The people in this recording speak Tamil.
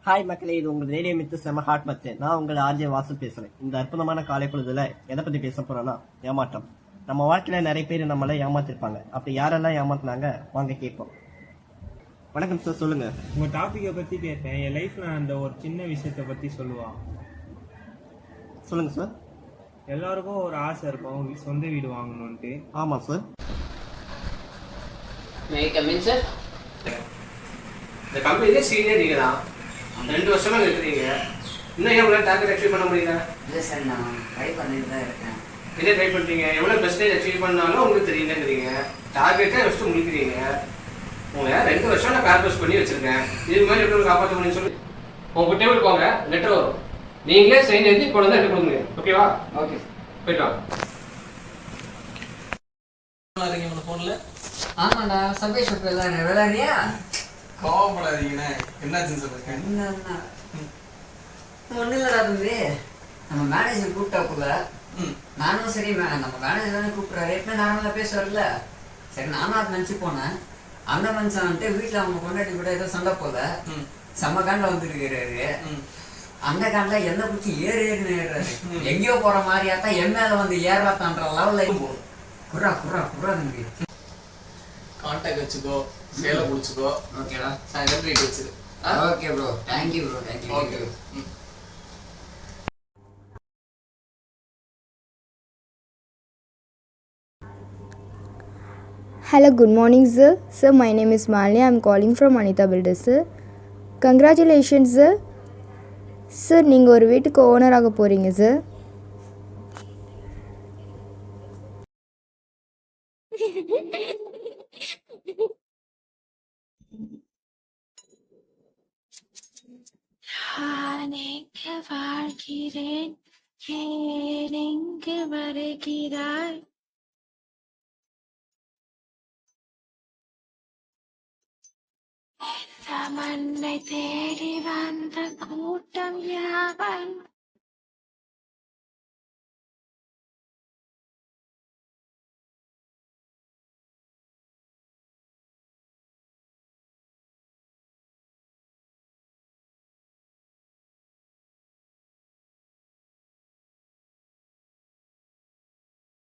ஹாய் மக்களே, இது உங்கள் ரேடியோ மித்து செம ஹாட் மத்து. நான் உங்கள் ஆர்ஜே வாசு பேசுறேன். இந்த அற்புதமான காலை பொழுதுல எதை பத்தி பேச போறோம்னா ஏமாற்றம். நம்ம வாழ்க்கையில நிறைய பேர் நம்மள ஏமாத்திருப்பாங்க. அப்படி யாரெல்லாம் ஏமாத்தினாங்க வாங்க கேட்போம். வணக்கம் சார், சொல்லுங்க. உங்க டாபிக்கை பத்தி கேட்டேன். என் லைஃப்ல அந்த ஒரு சின்ன விஷயத்த பத்தி சொல்லுவா. சொல்லுங்க சார். எல்லாருக்கும் ஒரு ஆசை இருக்கும், சொந்த வீடு வாங்கணும்ட்டு. ஆமா சார். சார், இந்த கம்பெனிலே சீனியர் நீங்க தான். 2 வருஷமா இருக்கிறீங்க. இன்னும் ஏன் உங்களால் டார்கெட் அச்சீவ் பண்ண முடியல? இல்லை சார், நான் ட்ரை பண்ணிட்டு தான் இருக்கேன். என்ன ட்ரை பண்ணுறீங்க? எவ்வளோ பெர்சன்டேஜ் அச்சீவ் பண்ணாலும் உங்களுக்கு தெரியலங்கிறீங்க. டார்கெட்டே ஃபஸ்ட்டு முடிக்கிறீங்க. உங்களை 2 வருஷம் நான் கார்பஸ் பண்ணி வச்சிருக்கேன். இது மாதிரி எப்படி காப்பாற்ற முடியும்னு சொல்லி உங்கள் டேபிள் போங்க, லெட்டர் வரும். நீங்களே சைன் எழுதி கொண்டு வந்து எடுத்து கொடுங்க. ஓகேவா? ஓகே சார், போயிட்டு வாங்க. ஆமாண்டா சபை ஷாப் விளையாடுறியா? கோவப்படாதீங்கண்ணே, என்னாச்சுன்னு சொல்லுங்க. என்னன்னா ஒன்றும் இல்லடா தம்பி, நம்ம மேனேஜர் கூப்பிட்டாப்புல. நானும் சரி நம்ம மேனேஜர் தானே கூப்பிட்றாரு, எப்பவுமே நார்மலாக பேசுவார்ல. சரி நானும் அதை நினச்சி போனேன். அந்த மனுஷன் வந்துட்டு வீட்டில் அவங்க கொண்டாடி கூட ஏதோ சண்டை போல செம்ம காண்டில் வந்துருக்கிறாரு. அந்த காண்டில் என்ன பிடிச்சி ஏறுன்னு ஏறுறாரு. எங்கேயோ போகிற மாதிரியாத்தான் என் மேலே வந்து ஏறாத்தான்ற லெவலில் குறா குறா குறா தம்பி. கான்டாக்ட் வச்சுக்கோ, சேலை பிடிச்சிக்கோ. ஓகேடா, சாயந்தரம் ட்ரீட் வச்சிரு. Okay bro, thank you bro, thank you. Okay. Hello, good morning, sir. Sir, my name is Malini. I am calling from Anita Builders, sir. Congratulations, sir. Sir, நீங்கள் ஒரு வீட்டுக்கு ஓனர் ஆக போகிறீங்க சார். நான் எங்கு வாழ்கிறேன், ஏன் எங்கு வருகிறாய்? இந்த மண்ணை தேடி வந்த கூட்டம் யாவன்